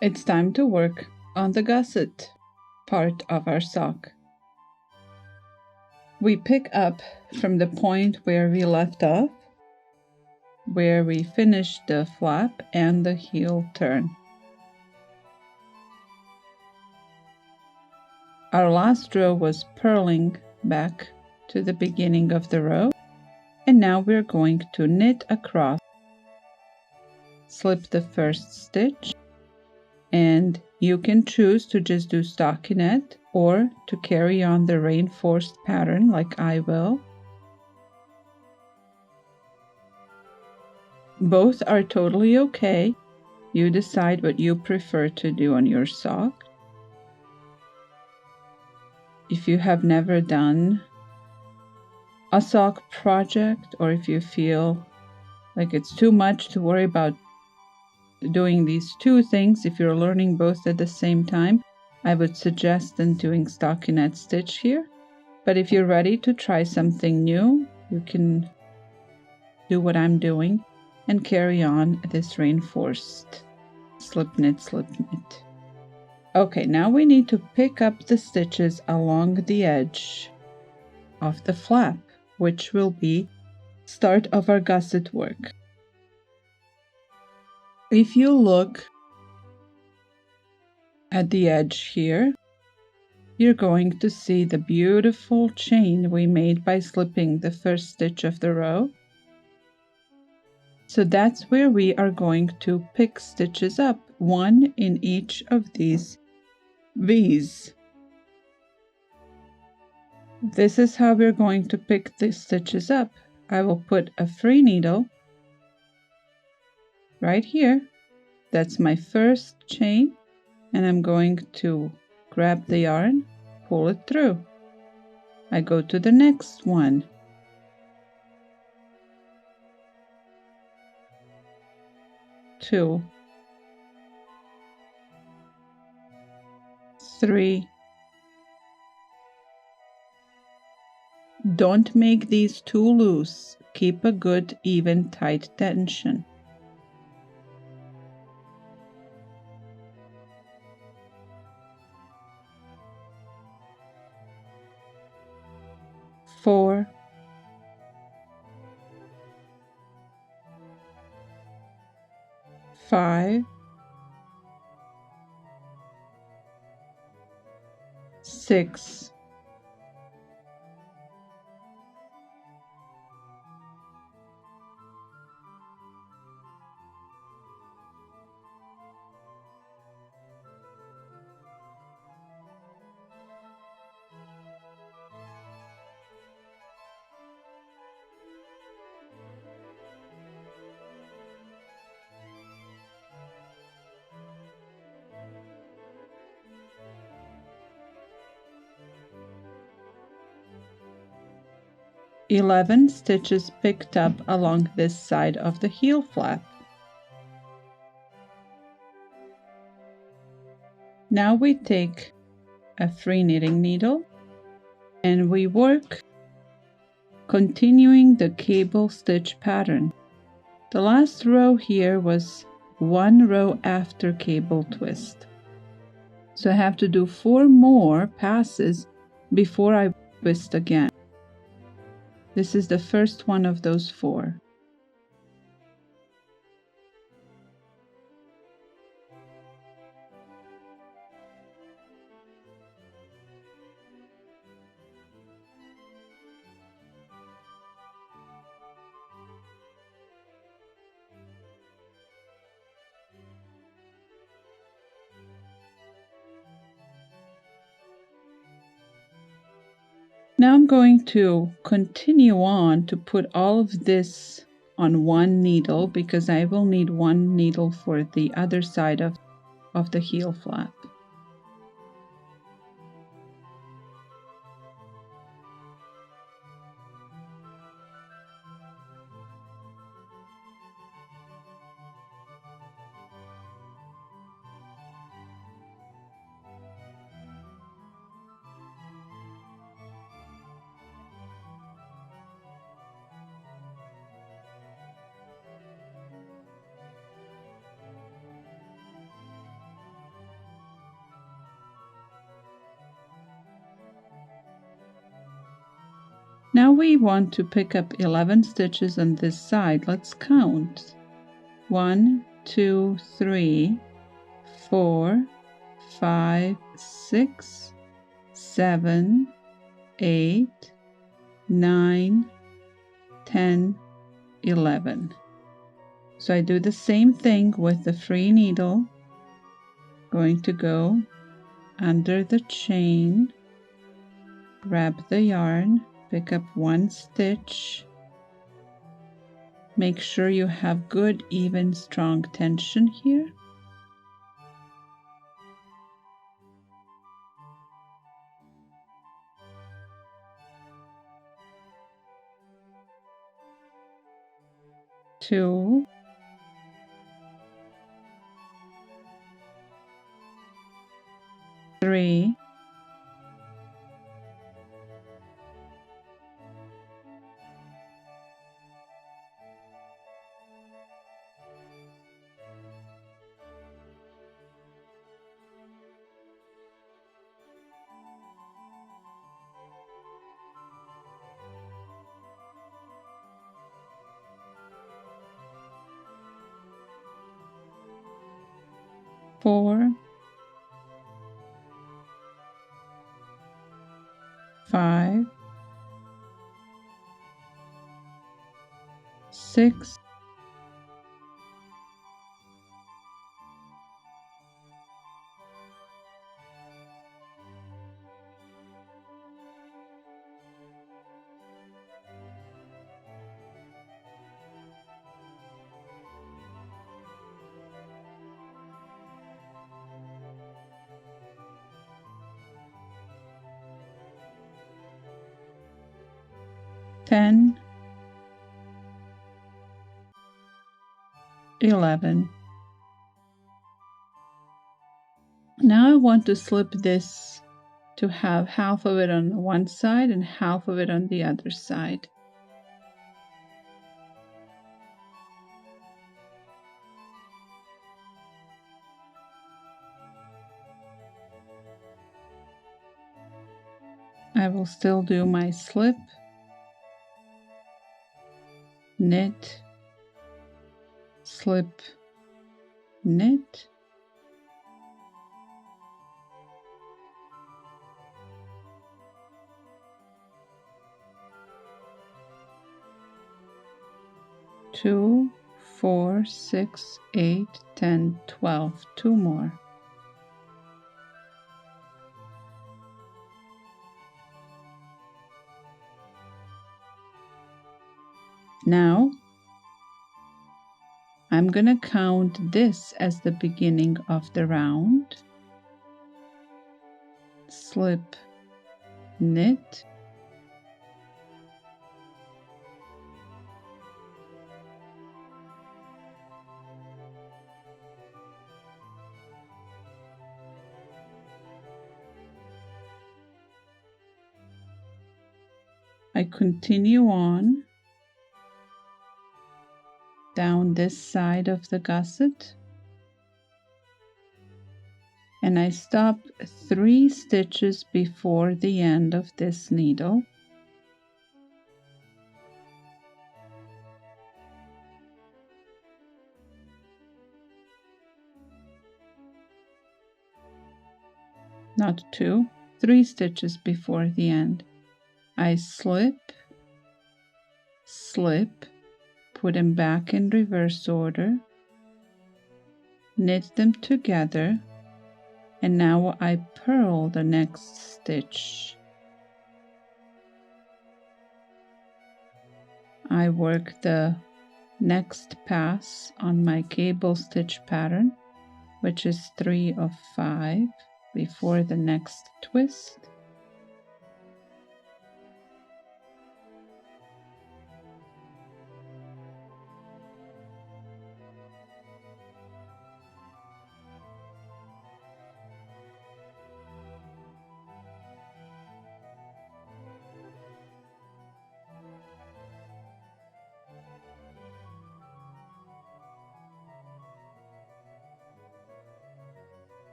It's time to work on the gusset part of our sock. We pick up from the point where we left off, where we finished the flap and the heel turn. Our last row was purling back to the beginning of the row, and now we're going to knit across. Slip the first stitch, and you can choose to just do stockinette or to carry on the reinforced pattern like I will. Both are totally okay. You decide what you prefer to do on your sock. If you have never done a sock project, or if you feel like it's too much to worry about doing these two things, if you're learning both at the same time, I would suggest then doing stockinette stitch here. But if you're ready to try something new, you can do what I'm doing and carry on this reinforced slip knit, slip knit. Okay, now we need to pick up the stitches along the edge of the flap, which will be start of our gusset work. If you look at the edge here, you're going to see the beautiful chain we made by slipping the first stitch of the row. So that's where we are going to pick stitches up, one in each of these V's. This is how we're going to pick the stitches up. I will put a free needle right here. That's my first chain, and I'm going to grab the yarn, pull it through. I go to the next one. Two, three. Don't make these too loose. Keep a good, even, tight tension. 4, 5, 6, 11 stitches picked up along this side of the heel flap. Now we take a free knitting needle and we work continuing the cable stitch pattern. The last row here was one row after cable twist. So I have to do 4 more passes before I twist again. This is the first one of those 4. Now I'm going to continue on to put all of this on one needle because I will need one needle for the other side of the heel flap. Now we want to pick up 11 stitches on this side. Let's count. 1, 2, 3, 4, 5, 6, 7, 8, 9, 10, 11. So I do the same thing with the free needle. Going to go under the chain, grab the yarn, pick up 1 stitch. Make sure you have good, even, strong tension here. Two, 3, 4, 5, 6, 10, 11. Now I want to slip this to have half of it on one side and half of it on the other side. I will still do my slip, knit, slip, knit, two, 4, 6, 8, 10, 12, 2 more. Now I'm going to count this as the beginning of the round. Slip, knit, I continue on down this side of the gusset, and I stop 3 stitches before the end of this needle. Not 2, 3 stitches before the end. I slip, slip, put them back in reverse order, knit them together, and now I purl the next stitch. I work the next pass on my cable stitch pattern, which is 3 of 5 before the next twist.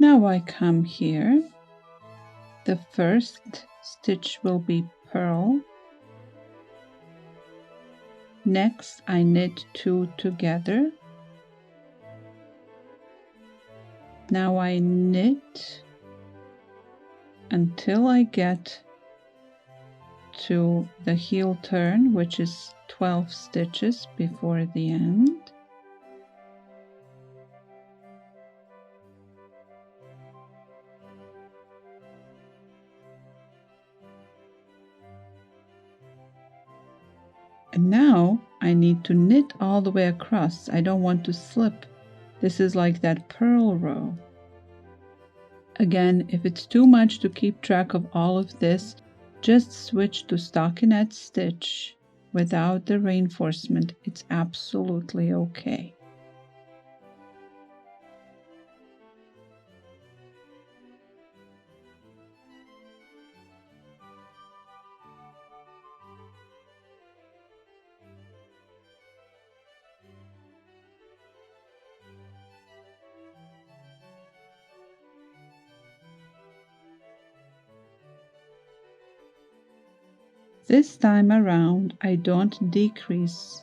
Now I come here. The first stitch will be purl. Next, I knit 2 together. Now I knit until I get to the heel turn, which is 12 stitches before the end. And now I need to knit all the way across. I don't want to slip. This is like that purl row. Again, if it's too much to keep track of all of this, just switch to stockinette stitch without the reinforcement. It's absolutely okay. This time around, I don't decrease.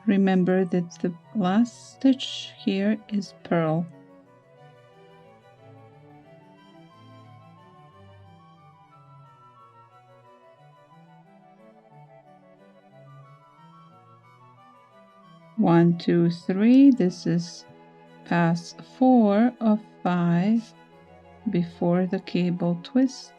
Remember that the last stitch here is purl. One, two, three. This is pass 4 of 5 before the cable twist.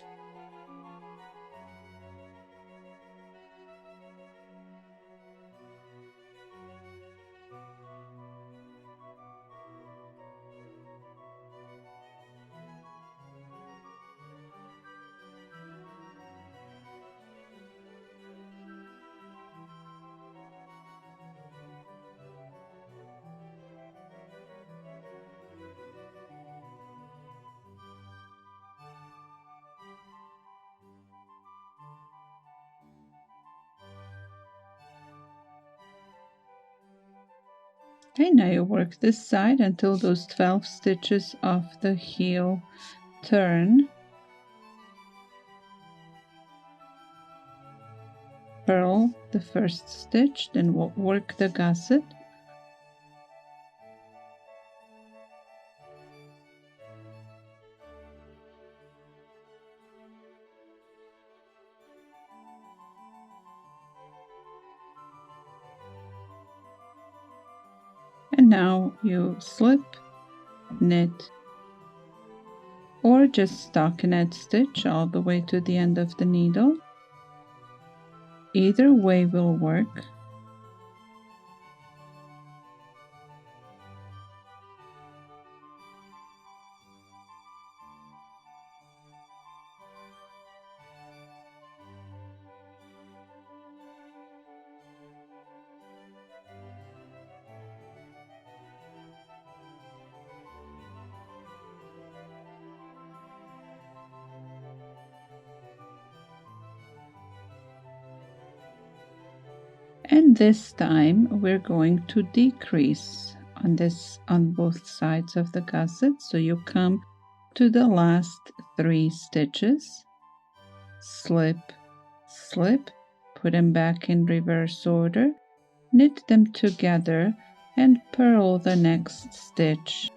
Okay, now you work this side until those 12 stitches of the heel turn. Purl the first stitch, then we'll work the gusset. And now you slip, knit, or just stockinette stitch all the way to the end of the needle. Either way will work. And this time we're going to decrease on both sides of the gusset. So you come to the last 3 stitches, slip, slip, put them back in reverse order, knit them together, and purl the next stitch.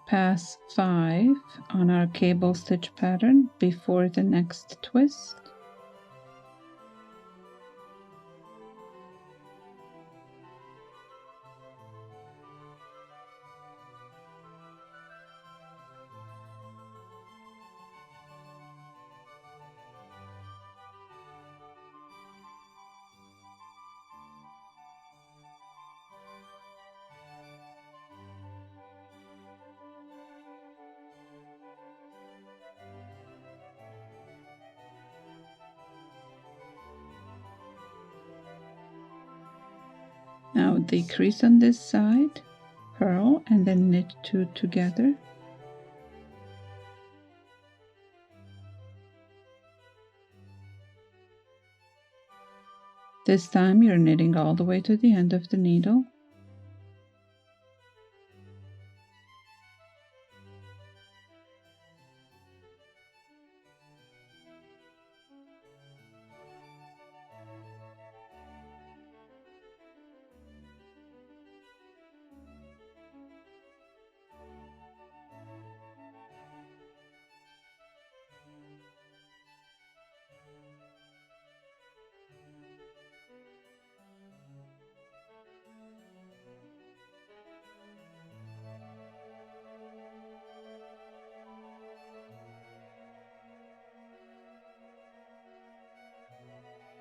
Pass 5 on our cable stitch pattern before the next twist. Now decrease on this side, purl, and then knit 2 together. This time you're knitting all the way to the end of the needle.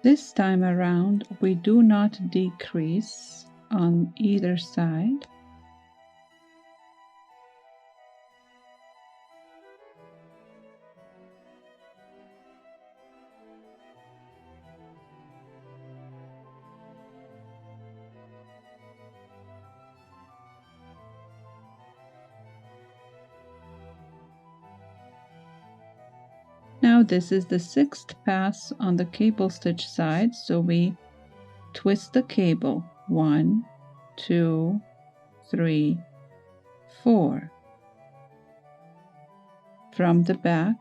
This time around, we do not decrease on either side. Now this is the 6th pass on the cable stitch side, so we twist the cable 1, 2, 3, 4. From the back,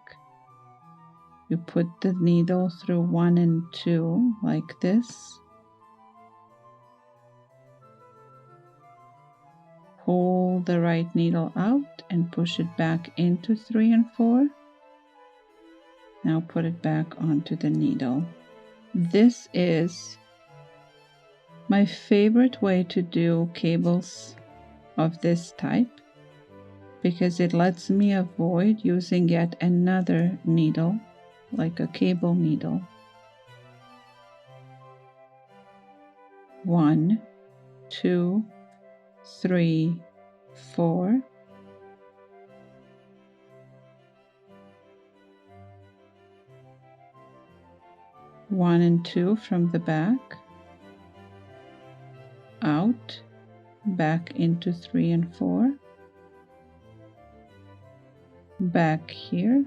you put the needle through 1 and 2 like this. Pull the right needle out and push it back into 3 and 4. Now put it back onto the needle. This is my favorite way to do cables of this type because it lets me avoid using yet another needle, like a cable needle. 1, 2, 3, 4. One and 2 from the back, out, back into 3 and 4, back here,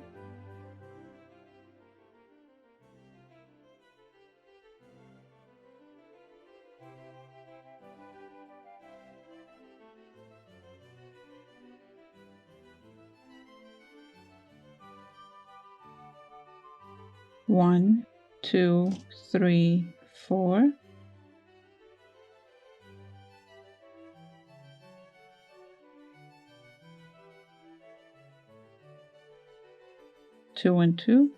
one, 2, 3, 4. Two and 2.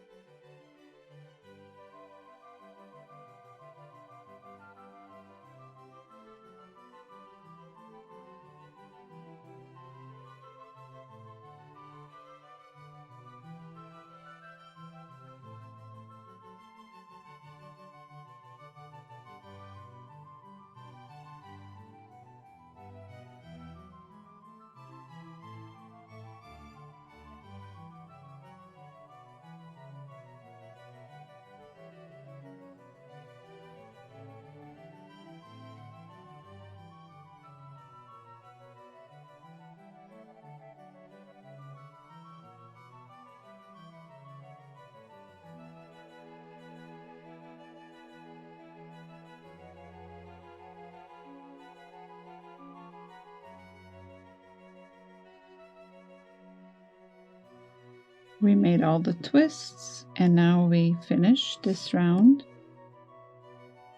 We made all the twists and now we finish this round.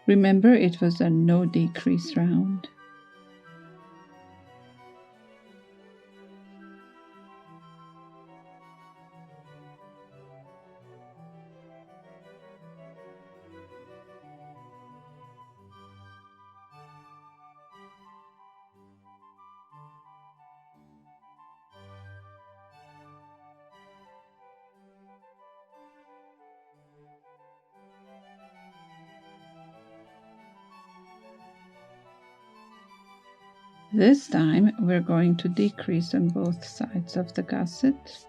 Remember, it was a no decrease round. This time we're going to decrease on both sides of the gusset.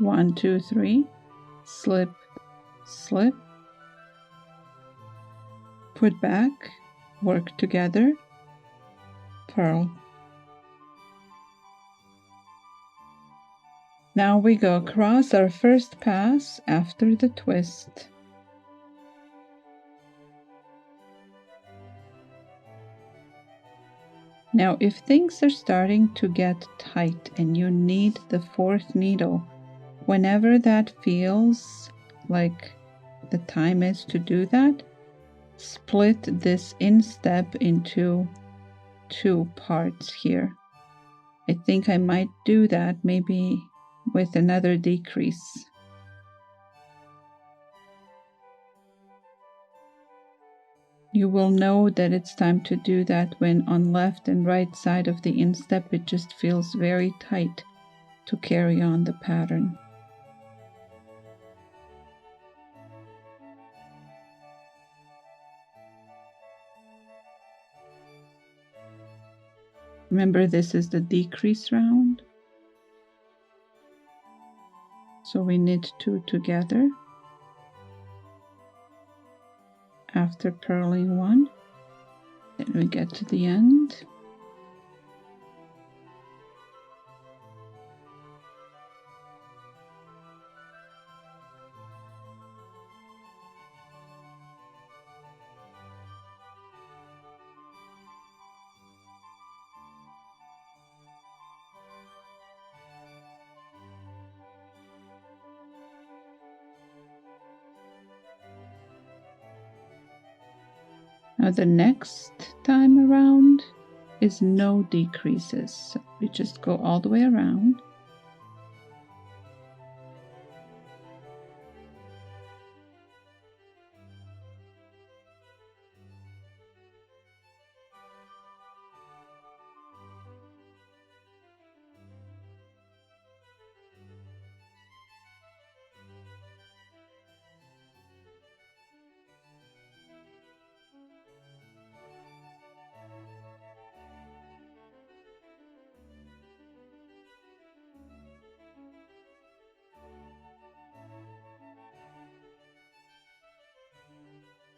1, 2, 3, slip, slip, put back, work together, purl. Now we go across our first pass after the twist. Now if things are starting to get tight and you need the 4th needle, whenever that feels like the time is to do that, split this instep into 2 parts here. I think I might do that maybe with another decrease. You will know that it's time to do that when on left and right side of the instep it just feels very tight to carry on the pattern. Remember, this is the decrease round, so we knit 2 together after purling 1. Then we get to the end. Now the next time around is no decreases. So we just go all the way around.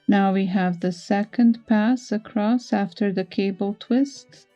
Now we have the second pass across after the cable twist.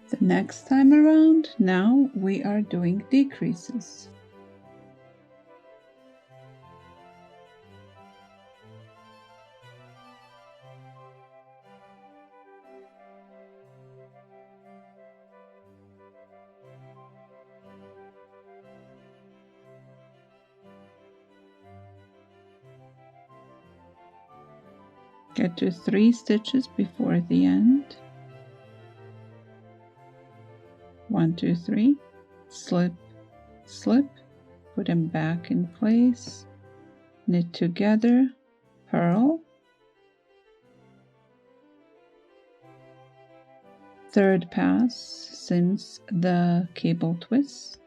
The next time around, now we are doing decreases. Get to 3 stitches before the end. 1, 2, 3, slip, slip, put them back in place, knit together, purl. Third pass since the cable twist.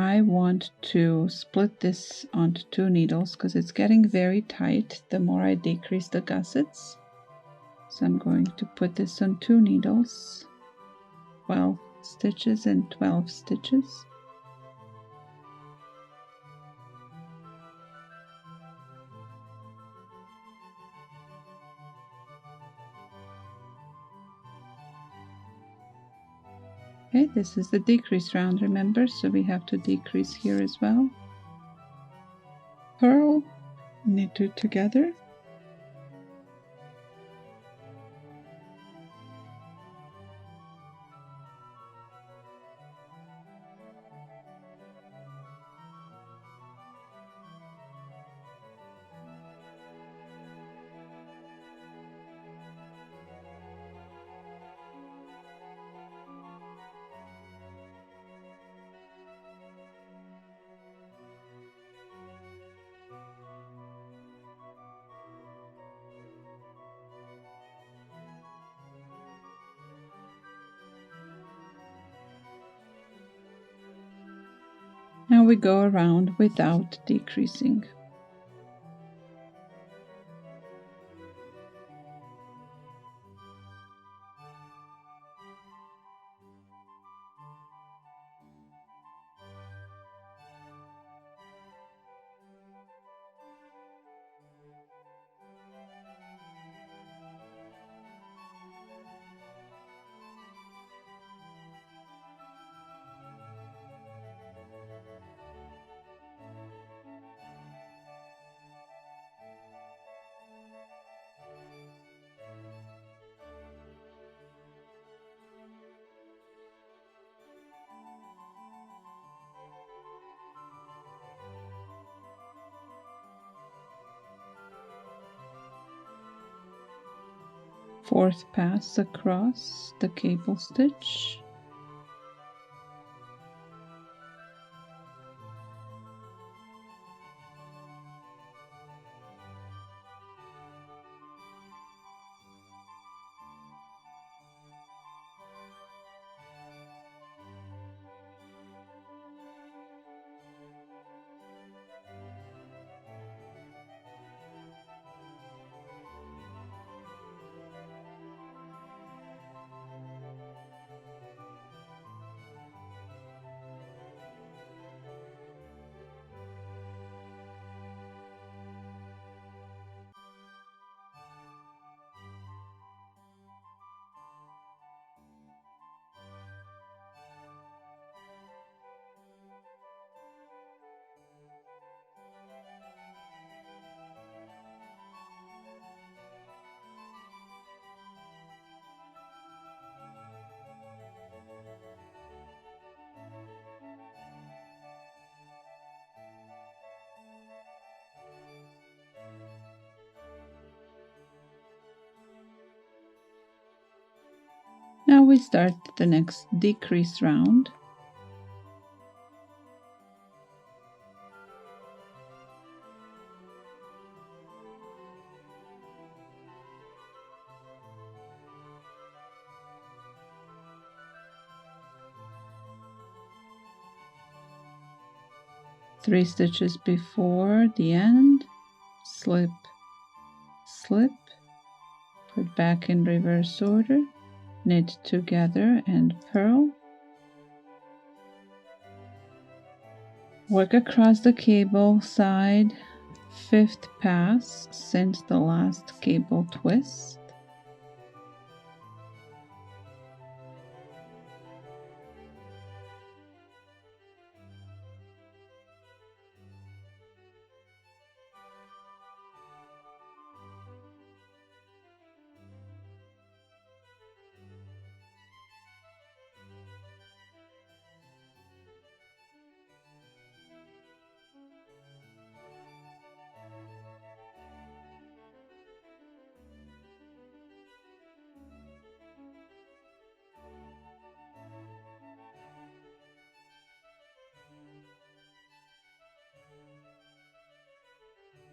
I want to split this onto 2 needles because it's getting very tight the more I decrease the gussets. So I'm going to put this on 2 needles, 12 stitches and 12 stitches. Okay, this is the decrease round, remember, so we have to decrease here as well. Purl, knit 2 together. Now we go around without decreasing. Fourth pass across the cable stitch. Now we start the next decrease round. Three stitches before the end, slip, slip, put back in reverse order, knit together and purl. Work across the cable side, fifth pass since the last cable twist.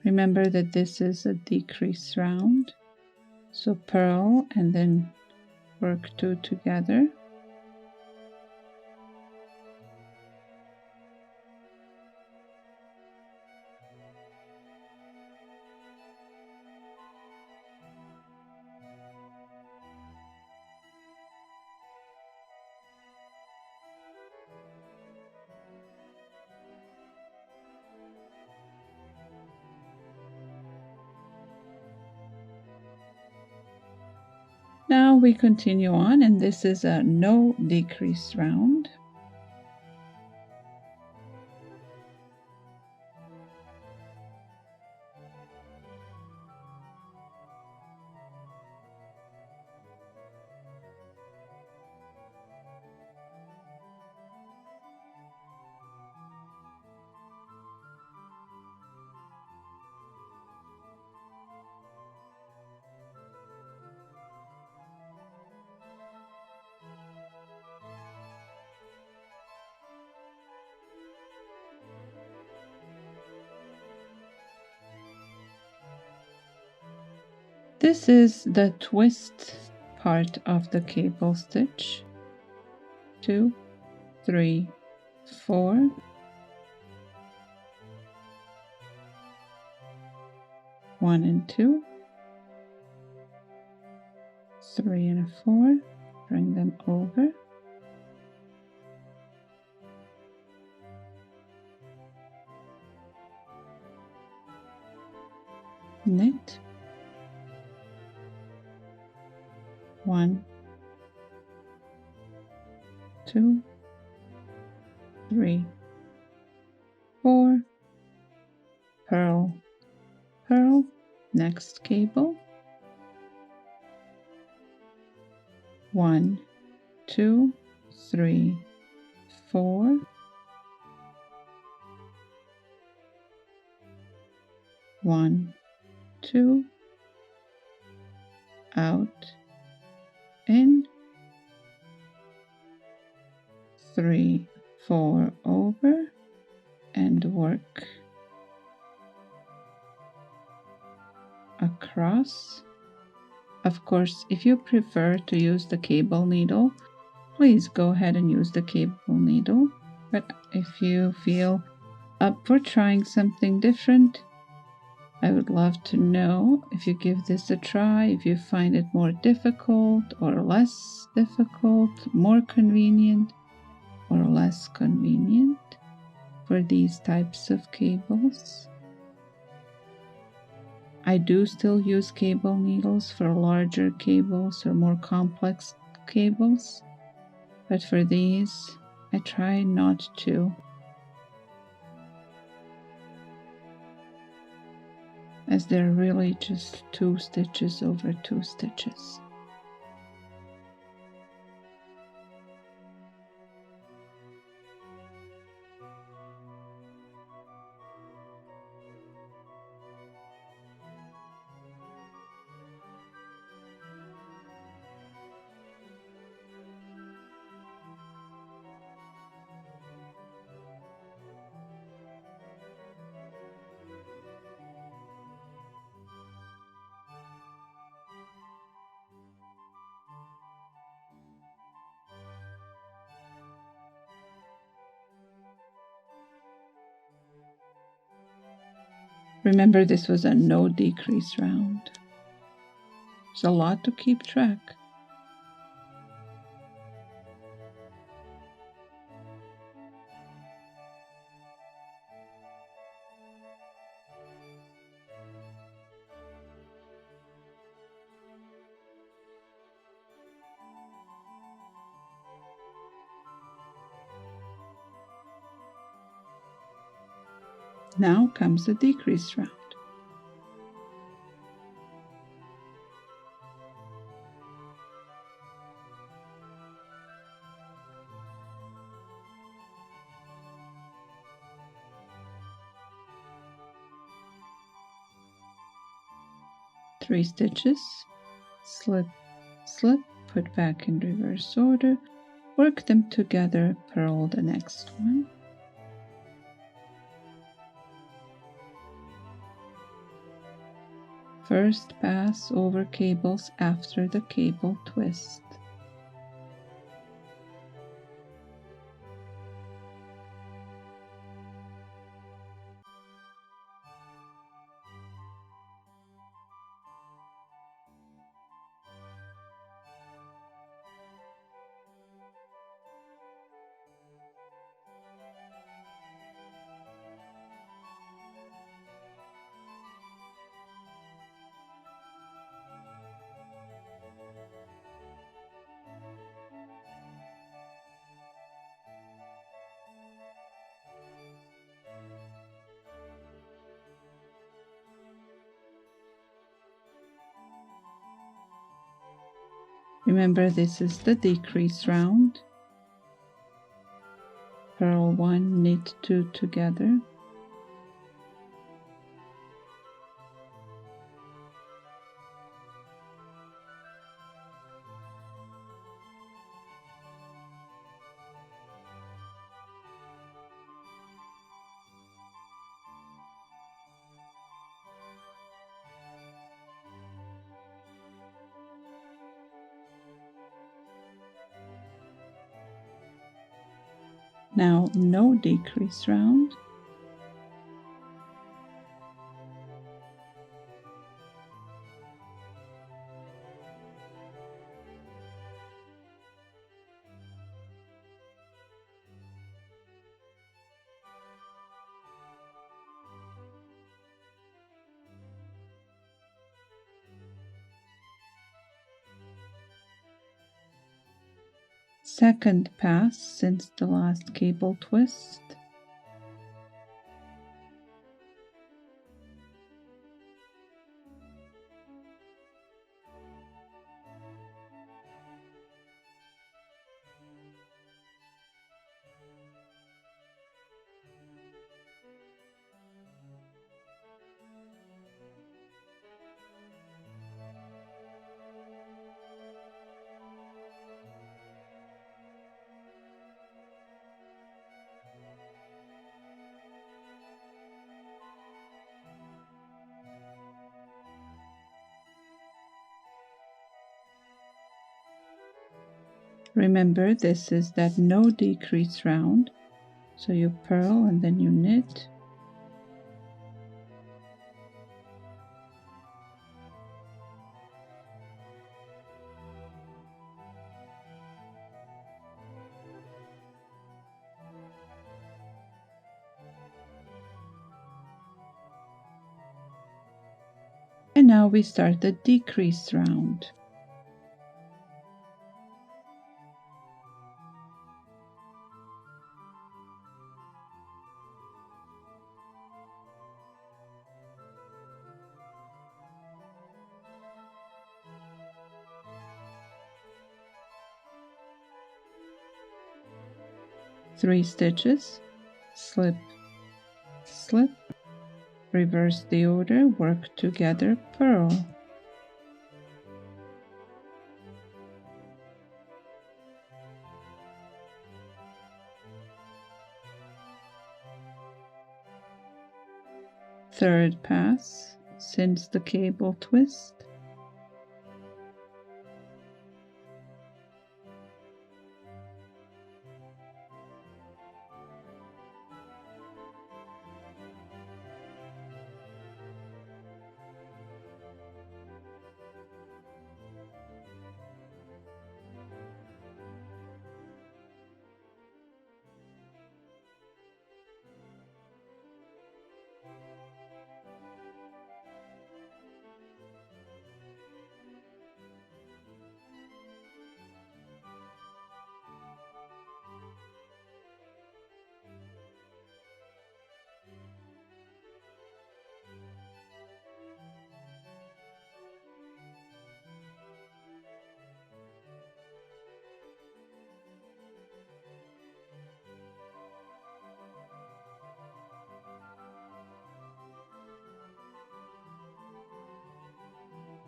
Remember that this is a decrease round, so purl and then work two together. Now we continue on, and this is a no decrease round. This is the twist part of the cable stitch. 2, 3, 4. One and 2, 3 and a 4. Bring them over. Knit. 1, 2, 3, 4. Purl, purl. Next cable. 1, 2, 3, 4. 1, 2. Out, in. 3, 4 over, and work across. Of course, if you prefer to use the cable needle, please go ahead and use the cable needle. But if you feel up for trying something different, I would love to know if you give this a try, if you find it more difficult or less difficult, more convenient or less convenient for these types of cables. I do still use cable needles for larger cables or more complex cables, but for these, I try not to, as they're really just 2 stitches over 2 stitches. Remember, this was a no decrease round. There's a lot to keep track. Now comes the decrease round. Three stitches, slip, slip, put back in reverse order, work them together, purl the next one. First pass over cables after the cable twist. Remember, this is the decrease round. Purl 1, knit 2 together. Now no decrease round. Second pass since the last cable twist. Remember, this is that no decrease round, so you purl and then you knit. And now we start the decrease round. Three stitches, slip, slip, reverse the order, work together, purl. Third pass since the cable twist.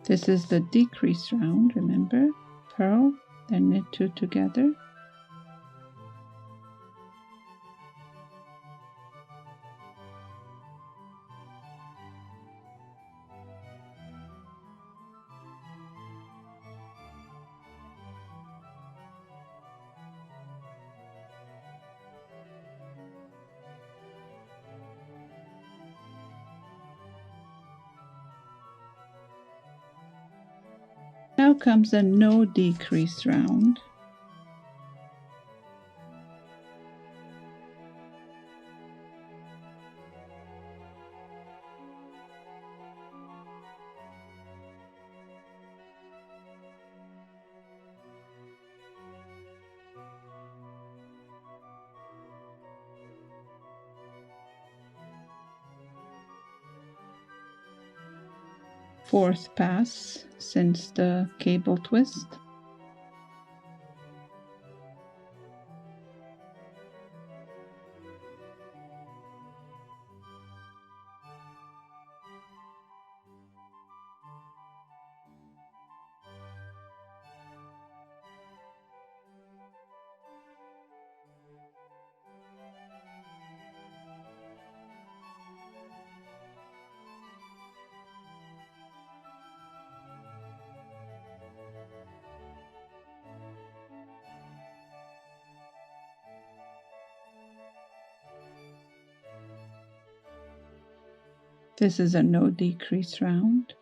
This is the decrease round, remember? Purl, then knit 2 together. Now comes a no decrease round. Fourth pass since the cable twist. This is a no decrease round.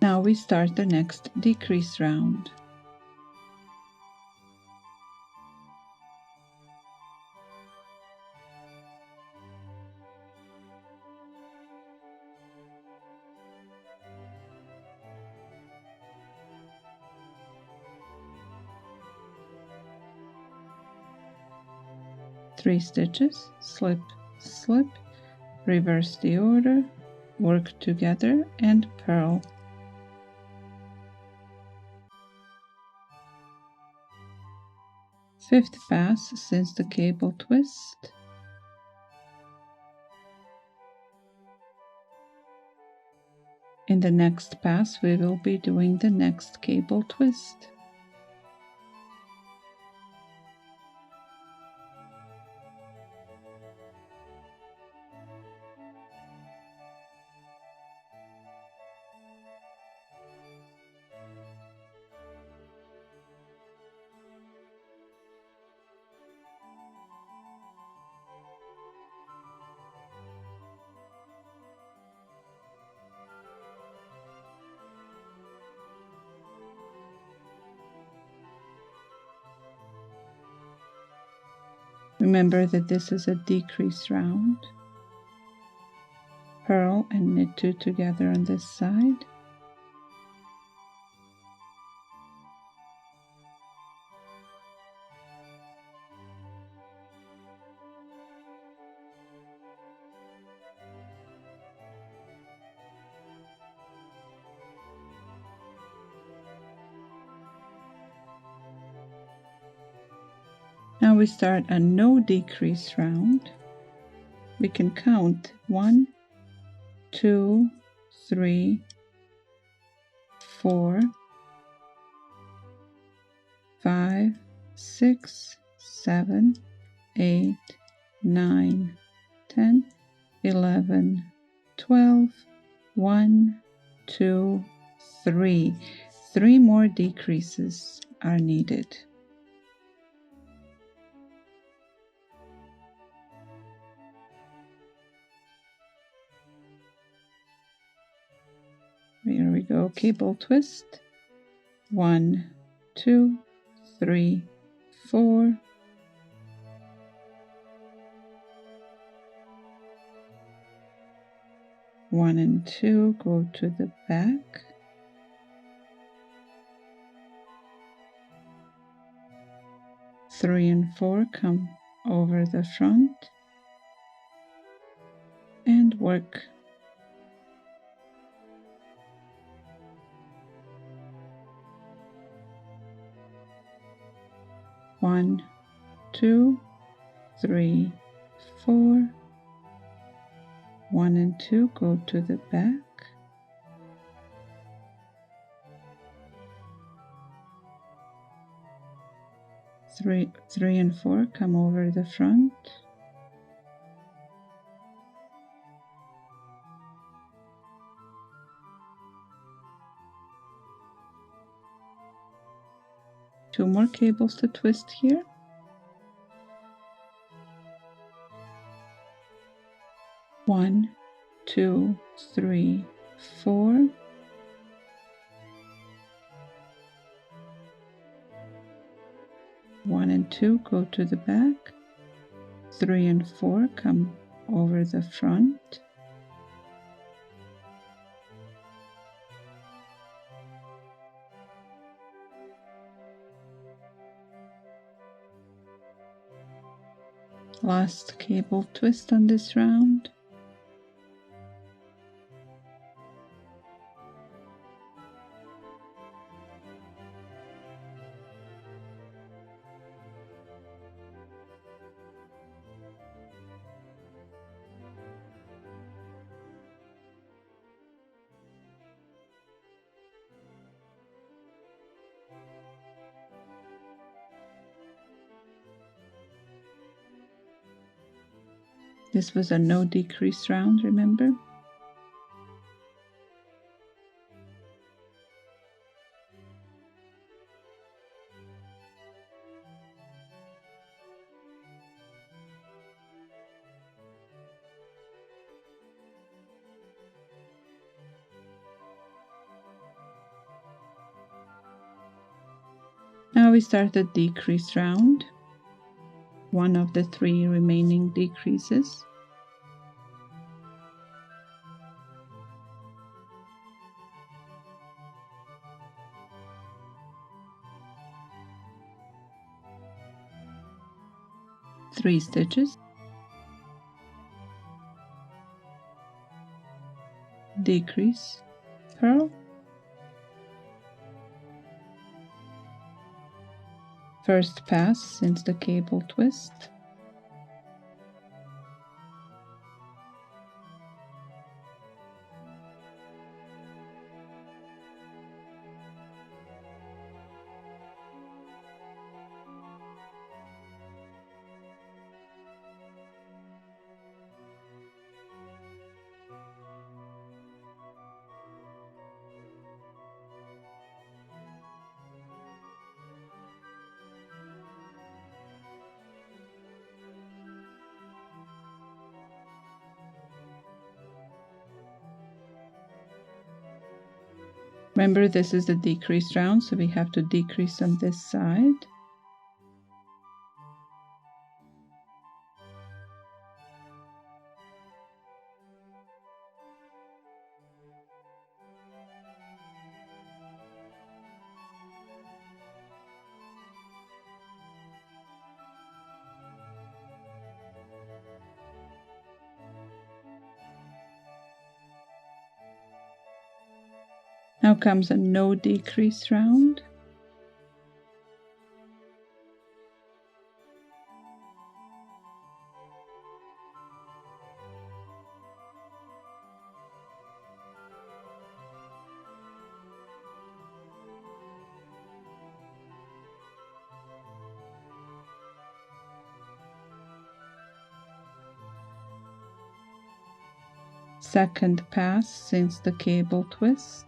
Now we start the next decrease round. Three stitches, slip, slip, reverse the order, work together and purl. Fifth pass since the cable twist. In the next pass we will be doing the next cable twist. Remember that this is a decrease round. Purl and knit two together on this side. Now we start a no decrease round. We can count 1, 2, 3, 4, 5, 6, 7, 8, 9, 10, 11, 12, 1, 2, 3. 3 more decreases are needed. Here we go, cable twist. 1, 2, 3, 4. One and two go to the back. Three and four come over the front and work. One, 2, 3, 4. 1 and 2 go to the back. 3 and 4 come over the front. Two more cables to twist here. One, 2, 3, 4. One and two go to the back. 3 and 4 come over the front. Last cable twist on this round. This was a no decrease round, remember? Now we start the decrease round, one of the 3 remaining decreases. Three stitches, decrease, purl, first pass since the cable twist, remember this is the decrease round, so we have to decrease on this side. Now comes a no decrease round. Second pass since the cable twist.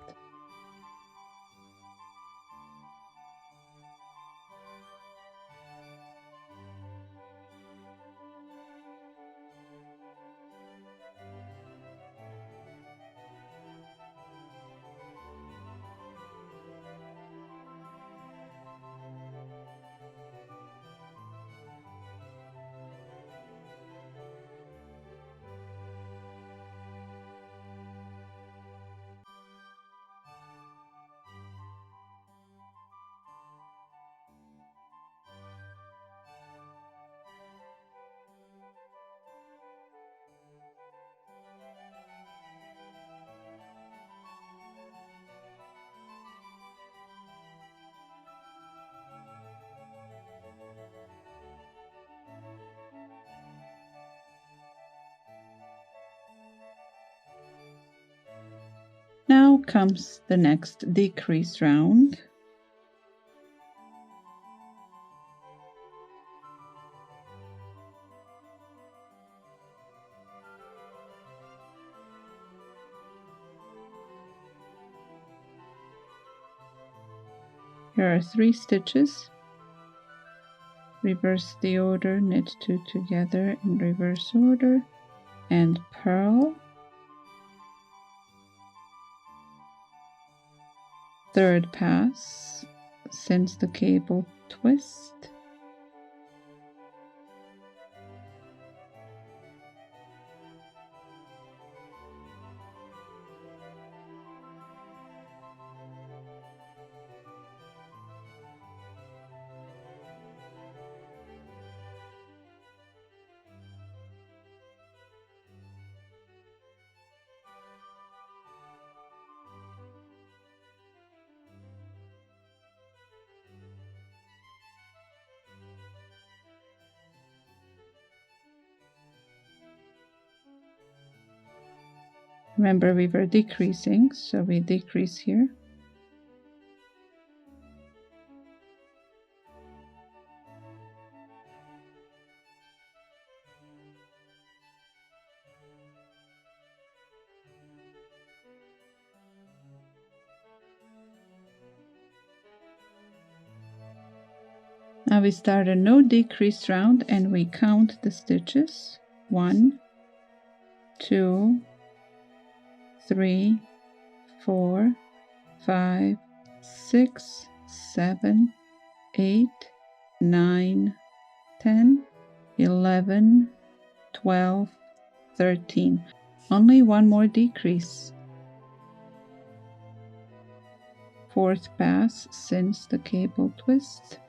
Now comes the next decrease round. Here are 3 stitches. Reverse the order, knit 2 together in reverse order, and purl. Third pass since the cable twist. Remember, we were decreasing, so we decrease here. Now we start a no decrease round and we count the stitches. 1, 2, 3, 4, 5, 6, 7, 8, 9, 10, 11, 12, 13. Only one more decrease. Fourth pass since the cable twist.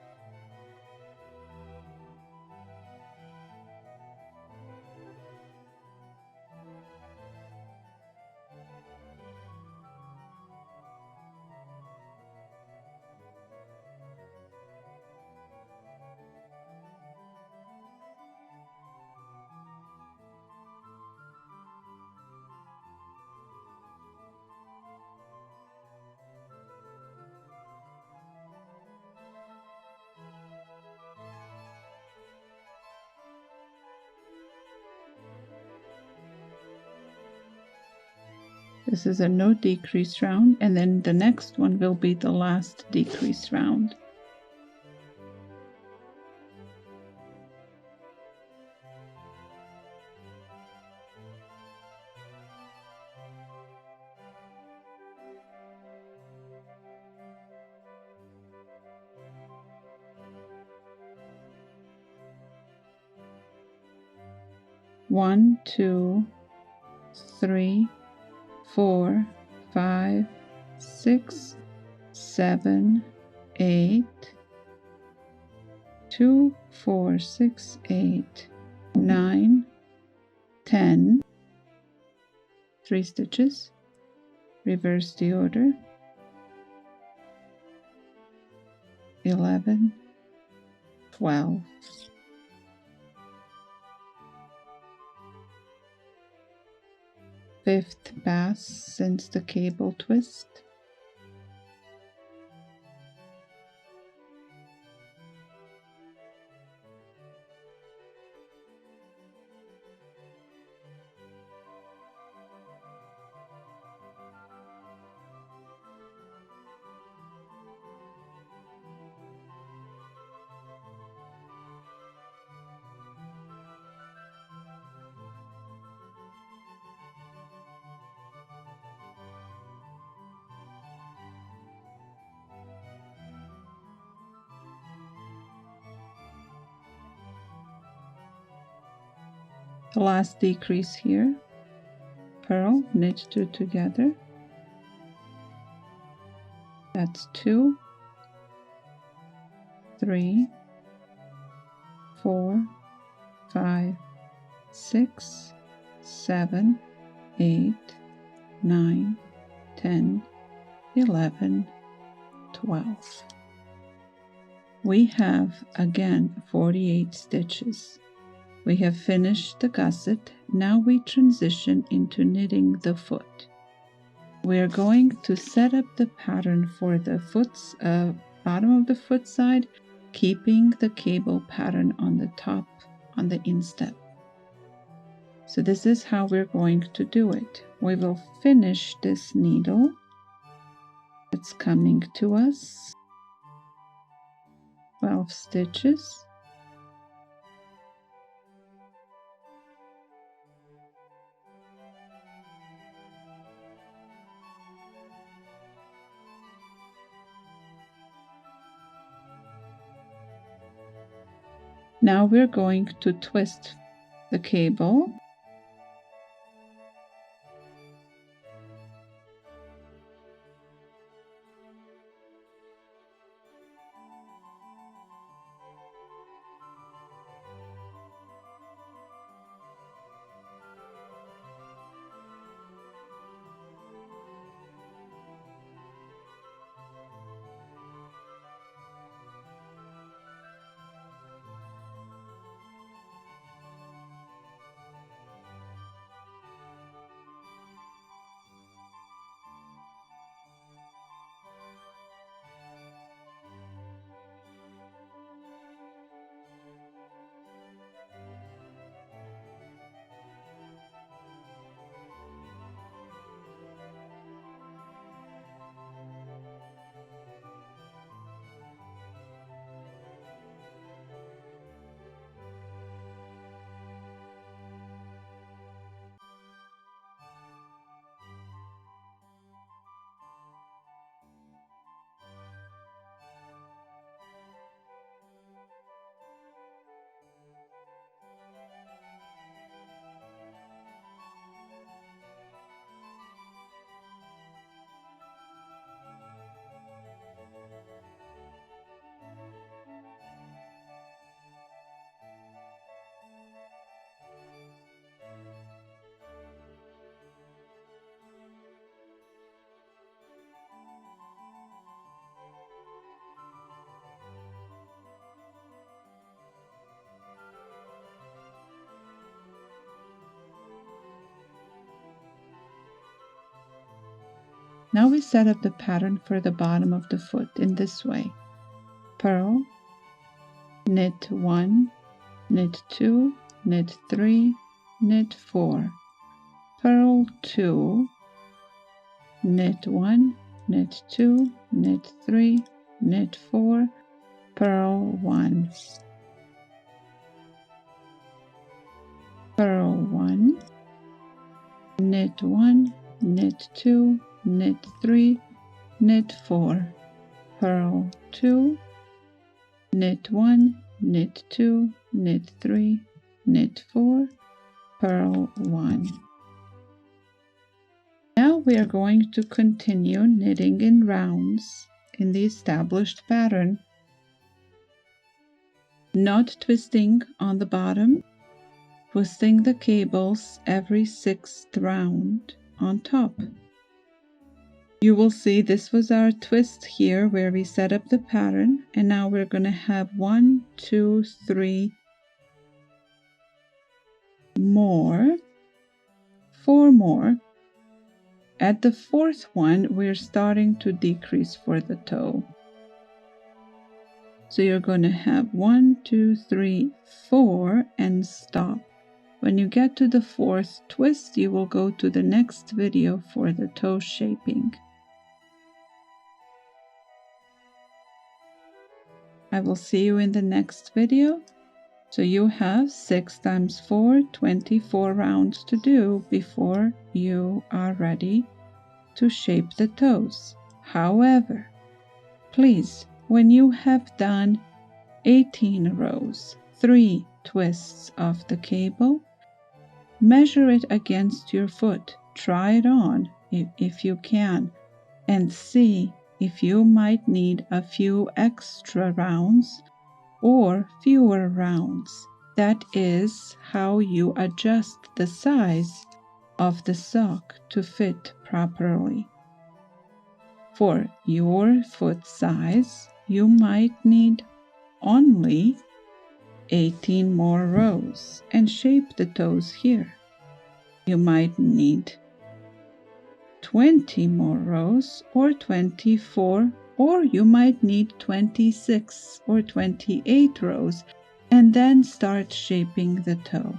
This is a no decrease round, and then the next one will be the last decrease round. One, 2, 3, 4, 5, 6, 7, 8, 2, 4, 6, 8, 9, 10, 3 stitches, reverse the order, 11, 12. Fifth pass since the cable twist. The last decrease here, purl, knit 2 together. That's 2, 3, 4, 5, 6, 7, 8, 9, 10, 11, 12. We have again 48 stitches. We have finished the gusset. Now we transition into knitting the foot. We are going to set up the pattern for the foot's bottom of the foot side, keeping the cable pattern on the top on the instep. So this is how we're going to do it. We will finish this needle. It's coming to us. 12 stitches. Now we're going to twist the cable. Now we set up the pattern for the bottom of the foot in this way. Purl, knit 1, knit 2, knit 3, knit 4, purl 2, knit 1, knit 2, knit 3, knit 4, purl 1, purl 1, knit 1, knit 2, knit 3, knit 4, purl 2, knit 1, knit 2, knit 3, knit 4, purl 1. Now we are going to continue knitting in rounds in the established pattern, not twisting on the bottom, twisting the cables every 6th round on top. You will see this was our twist here where we set up the pattern, and now we're going to have 1, 2, 3 more, 4 more. At the 4th one, we're starting to decrease for the toe. So you're going to have 1, 2, 3, 4 and stop. When you get to the 4th twist, you will go to the next video for the toe shaping. I will see you in the next video. So you have 6 times 4, 24 rounds to do before you are ready to shape the toes. However, please, when you have done 18 rows, 3 twists of the cable, measure it against your foot. Try it on if you can, and see if you might need a few extra rounds or fewer rounds. That is how you adjust the size of the sock to fit properly. For your foot size, you might need only 18 more rows and shape the toes here. You might need 20 more rows or 24, or you might need 26 or 28 rows and then start shaping the toe.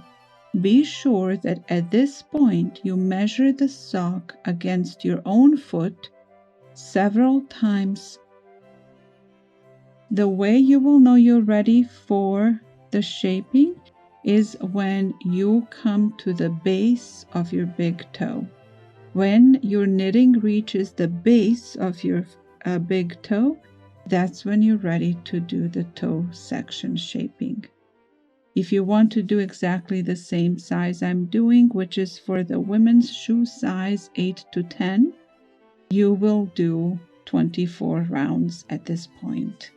Be sure that at this point you measure the sock against your own foot several times. The way you will know you're ready for the shaping is when you come to the base of your big toe. When your knitting reaches the base of your big toe, that's when you're ready to do the toe section shaping. If you want to do exactly the same size I'm doing, which is for the women's shoe size 8 to 10, you will do 24 rounds at this point.